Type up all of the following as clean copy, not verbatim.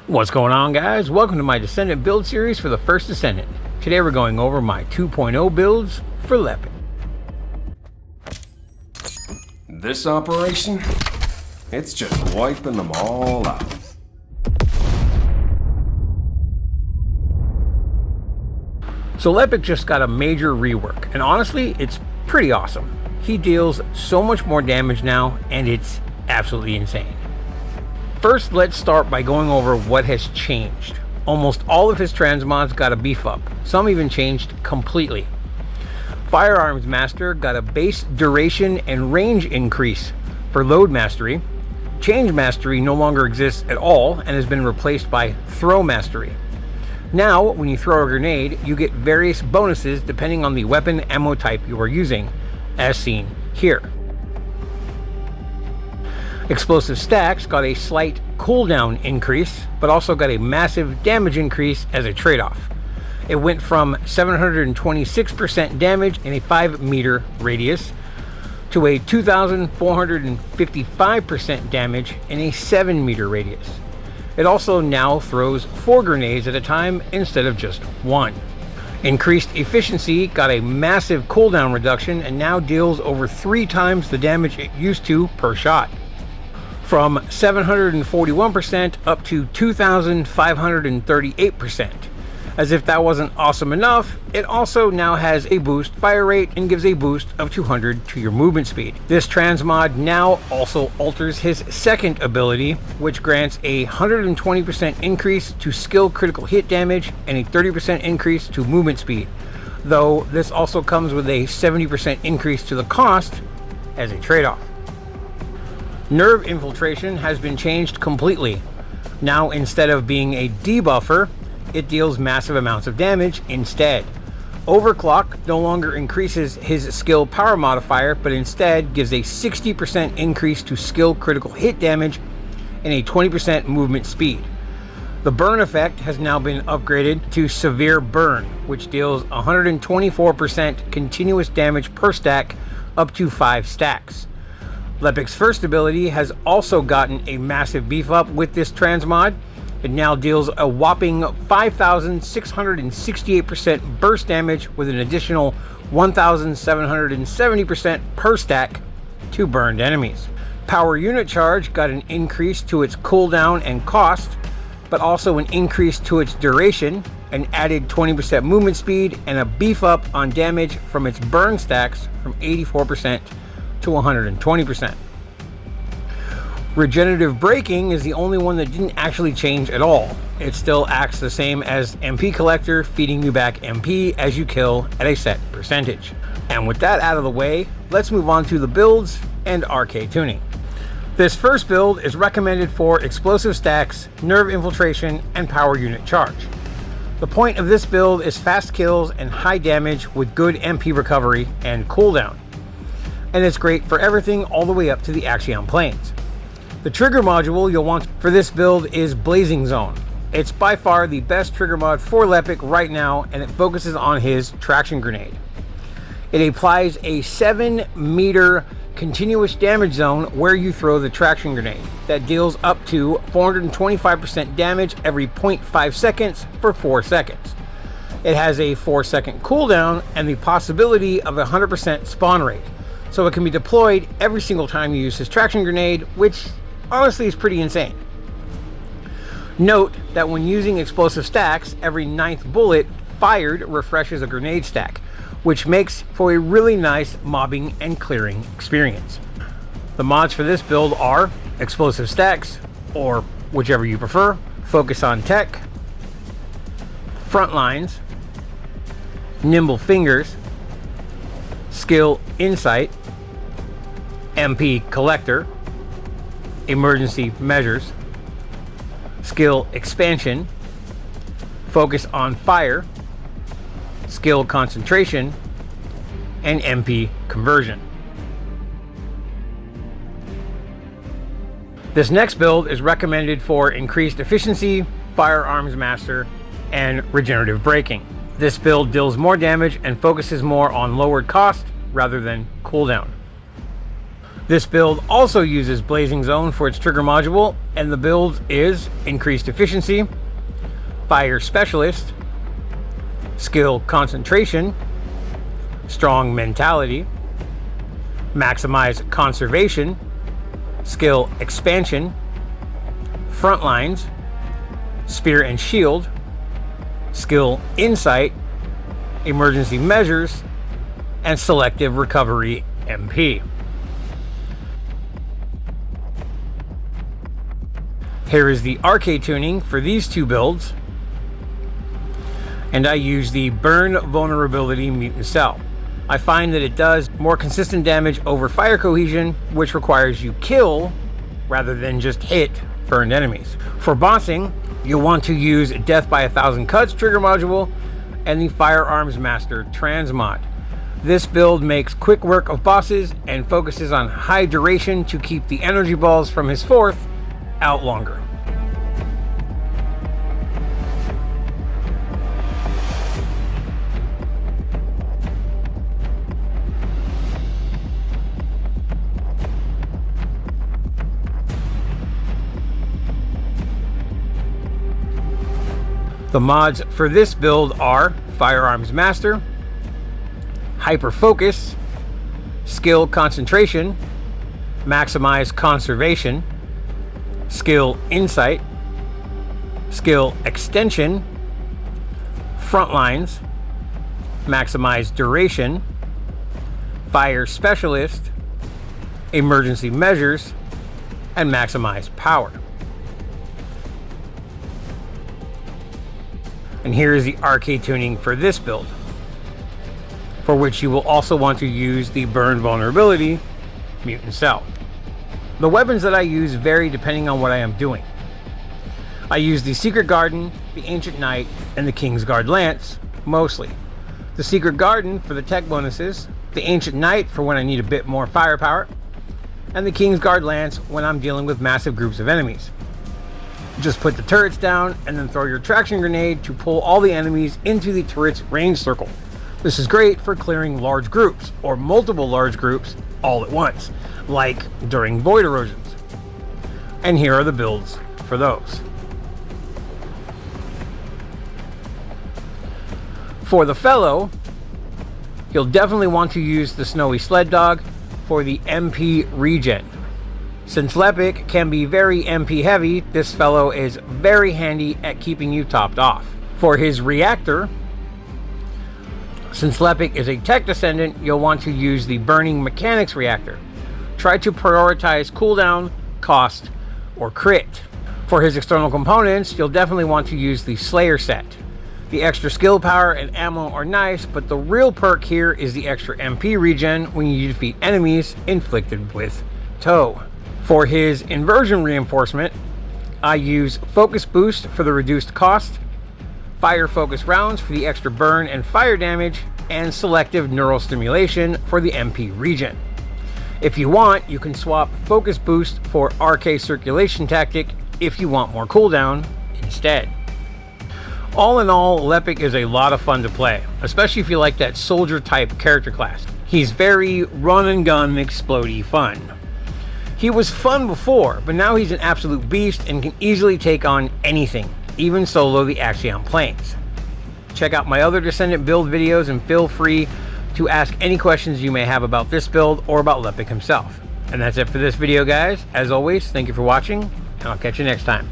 What's going on, guys? Welcome to my Descendant build series for the First Descendant. Today we're going over my 2.0 builds for Lepic. This operation, it's just wiping them all out. So Lepic just got a major rework, and honestly, it's pretty awesome. He deals so much more damage now, and it's absolutely insane. First, let's start by going over what has changed. Almost all of his transmods got a beef up. Some even changed completely. Firearms Master got a base duration and range increase for load mastery. Change mastery no longer exists at all and has been replaced by throw mastery. Now, when you throw a grenade, you get various bonuses depending on the weapon ammo type you are using, as seen here. Explosive Stacks got a slight cooldown increase, but also got a massive damage increase as a trade-off. It went from 726% damage in a 5 meter radius to a 2,455% damage in a 7 meter radius. It also now throws 4 grenades at a time instead of just 1. Increased Efficiency got a massive cooldown reduction and now deals over 3 times the damage it used to per shot. From 741% up to 2,538%. As if that wasn't awesome enough, it also now has a boost fire rate and gives a boost of 200 to your movement speed. This transmod now also alters his second ability, which grants a 120% increase to skill critical hit damage and a 30% increase to movement speed, though this also comes with a 70% increase to the cost as a trade-off. Nerve Infiltration has been changed completely. Now, instead of being a debuffer, it deals massive amounts of damage instead. Overclock no longer increases his skill power modifier, but instead gives a 60% increase to skill critical hit damage and a 20% movement speed. The burn effect has now been upgraded to Severe Burn, which deals 124% continuous damage per stack up to 5 stacks. Lepic's first ability has also gotten a massive beef up with this transmod. It now deals a whopping 5,668% burst damage with an additional 1,770% per stack to burned enemies. Power Unit Charge got an increase to its cooldown and cost, but also an increase to its duration, an added 20% movement speed, and a beef up on damage from its burn stacks from 84% to 120%. Regenerative Braking is the only one that didn't actually change at all. It still acts the same as MP Collector, feeding you back MP as you kill at a set percentage. And with that out of the way, let's move on to the builds and RK tuning. This first build is recommended for Explosive Stacks, Nerve Infiltration, and Power Unit Charge. The point of this build is fast kills and high damage with good MP recovery and cooldown. And it's great for everything all the way up to the Axion planes. The trigger module you'll want for this build is Blazing Zone. It's by far the best trigger mod for Lepic right now, and it focuses on his traction grenade. It applies a 7 meter continuous damage zone where you throw the traction grenade that deals up to 425% damage every 0.5 seconds for 4 seconds. It has a 4-second cooldown and the possibility of a 100% spawn rate, so it can be deployed every single time you use his traction grenade, which honestly is pretty insane. Note that when using Explosive Stacks, every 9th bullet fired refreshes a grenade stack, which makes for a really nice mobbing and clearing experience. The mods for this build are Explosive Stacks, or whichever you prefer, Focus on Tech, Frontlines, Nimble Fingers, Skill Insight, MP Collector, Emergency Measures, Skill Expansion, Focus on Fire, Skill Concentration, and MP Conversion. This next build is recommended for Increased Efficiency, Firearms Master, and Regenerative Braking. This build deals more damage and focuses more on lowered cost rather than cooldown. This build also uses Blazing Zone for its trigger module, and the build is Increased Efficiency, Fire Specialist, Skill Concentration, Strong Mentality, Maximize Conservation, Skill Expansion, Frontlines, Spear and Shield, Skill Insight, Emergency Measures, and Selective Recovery MP. Here is the arcade tuning for these two builds, and I use the Burn Vulnerability Mutant Cell. I find that it does more consistent damage over fire cohesion, which requires you kill rather than just hit burned enemies. For bossing, you'll want to use Death by 1,000 Cuts trigger module and the Firearms Master Transmod. This build makes quick work of bosses and focuses on high duration to keep the energy balls from his fourth out longer. The mods for this build are Firearms Master, Hyper Focus, Skill Concentration, Maximize Conservation, Skill Insight, Skill Extension, Frontlines, Maximize Duration, Fire Specialist, Emergency Measures, and Maximize Power. And here is the arcade tuning for this build, for which you will also want to use the Burn Vulnerability Mutant Cell. The weapons that I use vary depending on what I am doing. I use the Secret Garden, the Ancient Knight, and the Kingsguard Lance, mostly. The Secret Garden for the tech bonuses, the Ancient Knight for when I need a bit more firepower, and the Kingsguard Lance when I'm dealing with massive groups of enemies. Just put the turrets down and then throw your traction grenade to pull all the enemies into the turret's range circle. This is great for clearing large groups or multiple large groups all at once, like during void erosions. And here are the builds for those. For the Fellow, you'll definitely want to use the Snowy Sled Dog for the MP regen. Since Lepic can be very MP heavy, this fellow is very handy at keeping you topped off. For his reactor, since Lepic is a tech descendant, you'll want to use the Burning Mechanics reactor. Try to prioritize cooldown, cost, or crit. For his external components, you'll definitely want to use the Slayer set. The extra skill power and ammo are nice, but the real perk here is the extra MP regen when you defeat enemies inflicted with TOW. For his inversion reinforcement, I use Focus Boost for the reduced cost, Fire Focus rounds for the extra burn and fire damage, and Selective Neural Stimulation for the MP regen. If you want, you can swap Focus Boost for RK Circulation Tactic if you want more cooldown instead. All in all, Lepic is a lot of fun to play, especially if you like that soldier type character class. He's very run and gun explodey fun. He was fun before, but now he's an absolute beast and can easily take on anything, even solo the Axiom planes. Check out my other Descendant build videos and feel free to ask any questions you may have about this build or about Lepic himself. And that's it for this video, guys. As always, thank you for watching, and I'll catch you next time.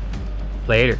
Later.